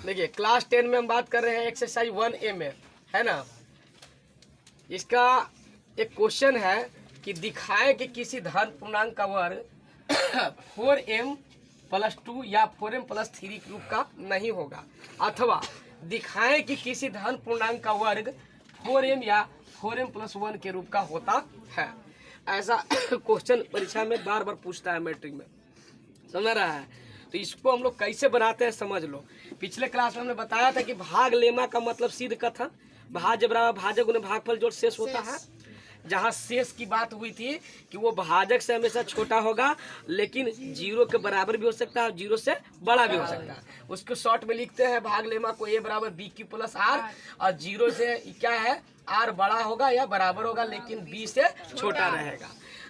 देखिए क्लास 10 में हम बात कर रहे हैं एक्सरसाइज 1A में, है ना। इसका एक क्वेश्चन है कि दिखाए कि किसी धन पूर्णांक का वर्ग 4m+2 या 4m+3 के रूप का नहीं होगा, अथवा दिखाएं कि किसी धन पूर्णांक का वर्ग 4m या 4m+1 के रूप का होता है। ऐसा क्वेश्चन परीक्षा में बार बार पूछता है मैट्रिक में, समझ रहा है। तो इसको हम लोग कैसे बनाते हैं समझ लो। पिछले क्लास में हमने बताया था कि भाग लेमा का मतलब सिद्ध कथन, भाज्य बराबर भाजक गुने भागफल जोड़ शेष होता है। जहाँ शेष की बात हुई थी कि वो भाजक से हमेशा छोटा होगा, लेकिन 0 के बराबर भी हो सकता है और 0 से बड़ा भी हो सकता है। उसको शॉर्ट में लिखते हैं भाग लेमा को a बराबर bq+r, और 0 से क्या है r बड़ा होगा या बराबर होगा, लेकिन b से छोटा रहेगा।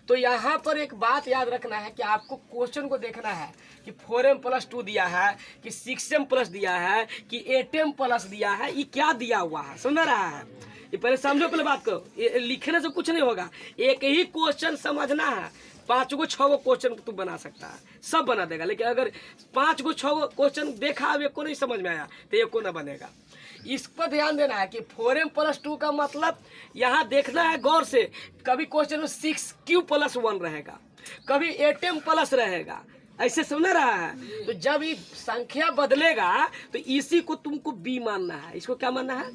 तो यहाँ पर एक बात याद रखना है कि आपको क्वेश्चन को देखना है कि 4m+2 दिया है कि 6m+ दिया है कि 8m+ दिया है, ये क्या दिया हुआ है, समझ रहा है। ये पहले समझो, पहले बात करो, ये लिखने से कुछ नहीं होगा। एक ही क्वेश्चन समझना है, 5 गो 6 गो क्वेश्चन तू बना सकता है, सब बना देगा। लेकिन अगर 5 गो 6 गो क्वेश्चन देखा अब एको नहीं समझ में आया तो एको ना बनेगा। इस पर ध्यान देना है कि 4m+2 का मतलब यहाँ देखना है गौर से। कभी क्वेश्चन में 6q+1 रहेगा, कभी 8m+ रहेगा, ऐसे समझ रहा है। तो जब ये संख्या बदलेगा तो इसी को तुमको b मानना है। इसको क्या मानना है?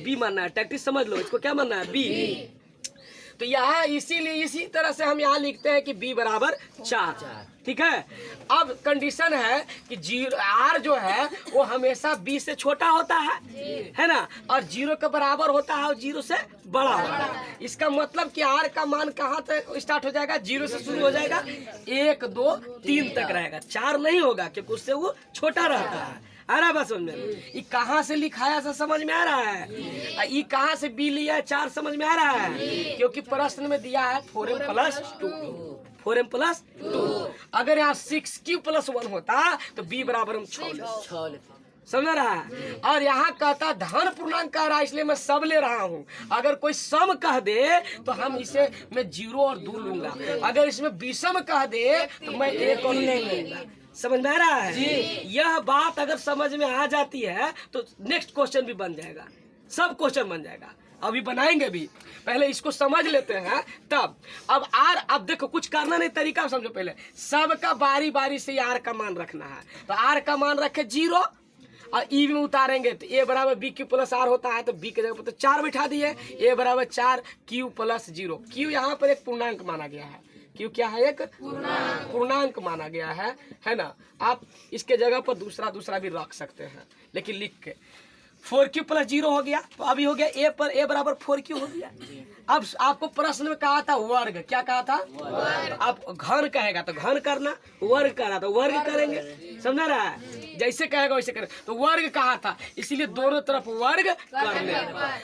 b मानना है। टैक्टिस समझ लो, इसको क्या मानना है? b। तो यहाँ इसीलिए इसी तरह से हम यहाँ लिखते हैं कि b बराबर 4, ठीक है। अब कंडीशन है कि r जो है वो हमेशा b से छोटा होता है ना, और 0 के बराबर होता है और 0 से बड़ा होता है। इसका मतलब कि r का मान कहाँ तक स्टार्ट हो जाएगा? 0 से शुरू हो जाएगा, 1 2 3 तक रहेगा, 4 नहीं होगा क्योंकि उससे वो छोटा रहता है। आ रहा बात समझ में? ये कहाँ से लिखाया सा समझ में आ रहा है? ये कहाँ से b लिया है 4 समझ में आ रहा है? क्योंकि प्रश्न में दिया है 4m+2, 4m+2। अगर यहाँ 6q+1 होता तो b बराबर हम 6 लेते, समझ रहा है। और यहाँ कहता धन पूर्णांक कह रहा है, इसलिए मैं सब ले रहा हूँ। अगर कोई सम कह दे तो हम इसे मैं 0 और 2 लूंगा, अगर इसमें विषम कह दे तो मैं 1 और 2 लूंगा। समझ में आ रहा है जी? यह बात अगर समझ में आ जाती है तो नेक्स्ट क्वेश्चन भी बन जाएगा, सब क्वेश्चन बन जाएगा। अभी बनाएंगे भी, पहले इसको समझ लेते हैं तब। अब देखो कुछ करना नहीं, तरीका समझो। पहले सबका बारी बारी से आर का मान रखना है। तो आर का मान रखे 0 और ई में उतारेंगे तो a बराबर bq+r होता है, तो b के जगह पर तो 4 बिठा दिए, a बराबर 4q+0। q यहाँ पर एक पूर्णांक माना गया है। क्यों क्या है? एक पूर्णांक माना गया है ना। आप इसके जगह पर दूसरा भी रख सकते हैं, लेकिन लिख के 4q+0 हो गया। तो अभी हो गया a पर a बराबर 4q हो गया। अब आपको प्रश्न में कहा था वर्ग, क्या कहा था? आप घन कहेगा तो घन करना, वर्ग कह रहा तो वर्ग करेंगे, समझ रहा है। जैसे कहेगा वैसे करें। तो वर्ग कहा था, इसीलिए दोनों तरफ वर्ग करने।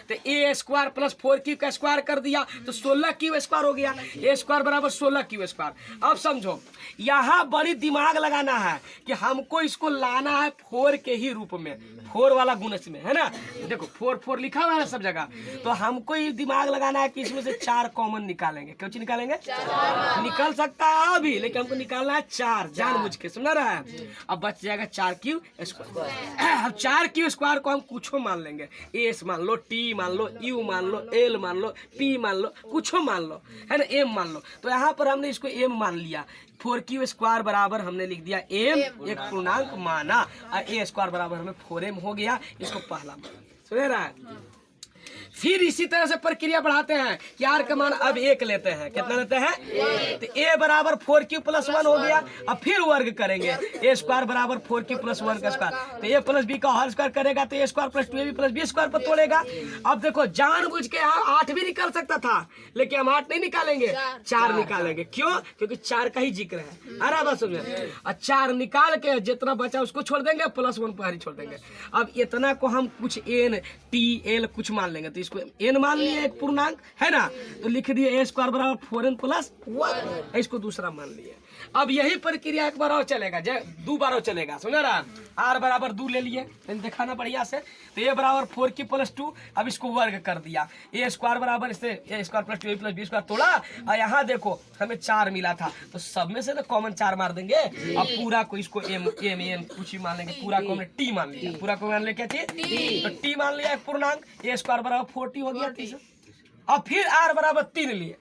तो a² + 4q का स्क्वायर कर दिया तो 16q² हो गया। a² बराबर 16q²। अब समझो, यहाँ बड़ी दिमाग लगाना है कि हमको इसको लाना है 4 के ही रूप में, 4 वाला गुणज में, है ना। देखो 4 4 लिखा हुआ है सब जगह। तो हमको ये दिमाग लगाना है कि इसमें से 4 कॉमन निकालेंगे। क्यों निकालेंगे? निकल सकता है अभी, लेकिन हमको निकालना है 4 जानबूझ के, समझ रहा है। अब बच जाएगा 4q²। अब 4q² को हम कुछ मान लेंगे, s मान लो, t मान लो, u मान लो, l मान लो, p मान लो, कुछ मान लो, है ना, m मान लो। तो यहाँ पर हमने इसको m मान लिया। 4q² बराबर हमने लिख दिया m, एक पूर्णांक माना, और a² बराबर हमें 4m हो गया। इसको पहला माना, समझ रहा है। फिर इसी तरह से प्रक्रिया बढ़ाते हैं कि r का मान अब 1 लेते हैं। कितना लेते हैं? तो a बराबर 4q+1 हो गया। अब फिर वर्ग करेंगे, a² बराबर 4q+1 का स्क्वायर। तो a + b का होल स्क्वायर करेगा तो a² + 2ab + b² पर तोड़ेगा। अब देखो जानबूझ के यहाँ 8 भी निकल सकता था, लेकिन हम 8 नहीं निकालेंगे, 4 निकालेंगे। क्यों? क्योंकि 4 का ही जिक्र है। अरे बस समझे। और 4 निकाल के जितना बचा उसको छोड़ देंगे, +1 पर ही छोड़ देंगे। अब इतना को हम कुछ n t l कुछ मान लेंगे। तो इसको n मान लिए एक पूर्णांक है ना, तो लिख दिए a स्क्वायर बराबर 4n प्लस 1, इसको दूसरा मान लिए। अब यही प्रक्रिया एक बार और चलेगा, दो बार और चलेगा, समझ रहा। r बराबर 2 ले लिए, दिखाना बढ़िया से, तो a बराबर 4 की प्लस 2, अब इसको वर्ग कर दिया, a स्क्वायर बराबर इससे a square plus 2 plus b square तोड़ा, और यहाँ देखो हमें 4 मिला था, तो सब में से तो कॉमन 4 मार देंगे। अब पूरा को इसको m कुछ ही मान लेंगे, पूरा को हमने t मान लिया, पूरा को मान लिया क्या चीज तो t मान लिया एक पूर्णांक, a स्क्वायर बराबर 40 हो गया 30। अब फिर r बराबर 3 लिए,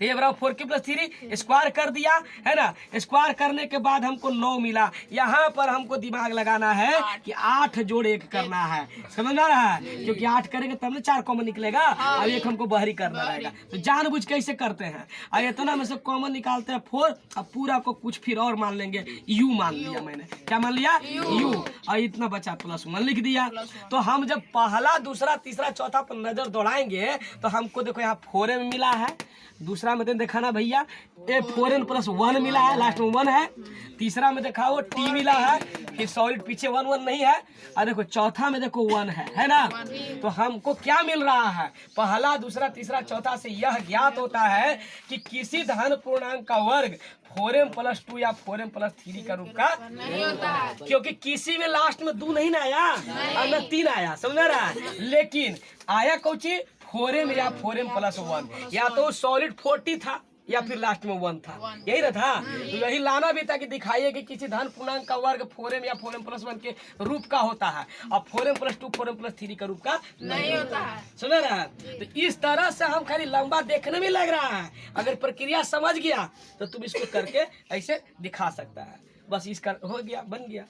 ये बराबर 4 की प्लस 3 स्क्वायर कर दिया है ना, स्क्वायर करने के बाद हमको 9 मिला। यहाँ पर हमको दिमाग लगाना है कि 8 जोड़ 1 करना है, समझ आ रहा है, क्योंकि 8 करेंगे तब ना 4 कॉमन निकलेगा, अब एक हमको बाहरी करना रहेगा। तो जानबूझ कैसे करते हैं, और इतना में से कॉमन निकालते हैं 4, अब पूरा को कुछ फिर और मान लेंगे, u मान लिया मैंने, क्या मान लिया u, और इतना बचा प्लस 1 लिख दिया। तो हम जब पहला दूसरा तीसरा चौथा पर नजर दौड़ाएंगे तो हमको देखो यहाँ 4 में मिला है, दूसरा में देखा ना भैया ए 4n प्लस 1 मिला है, लास्ट में 1 है, तीसरा में देखा वो t मिला है, फिर सॉलिड पीछे 1 1 नहीं है, और देखो चौथा में देखो 1 है ना। तो हमको क्या मिल रहा है, पहला दूसरा तीसरा चौथा से यह ज्ञात होता है कि किसी धन पूर्णांक का वर्ग 4m प्लस 2 या 4m प्लस 3 का रूप का नहीं होता है, क्योंकि किसी में लास्ट में 2 नहीं ना आया और न 3 आया, समझ रहा है, लेकिन आया कौची 4m या 4m प्लस 1, या तो सॉलिड 40 था या फिर लास्ट में 1 था, यही ना था। तो यही लाना भी था कि दिखाइए कि किसी धन पूर्णांक का वर्ग 4m या 4m प्लस 1 के रूप का होता है, और 4m प्लस 2 4m प्लस 3 का रूप का नहीं होता है, समझ रहा है। तो इस तरह से हम खाली लंबा देखने में लग रहा है, अगर प्रक्रिया समझ गया तो तुम इसको करके ऐसे दिखा सकता है, बस इसका हो गया, बन गया।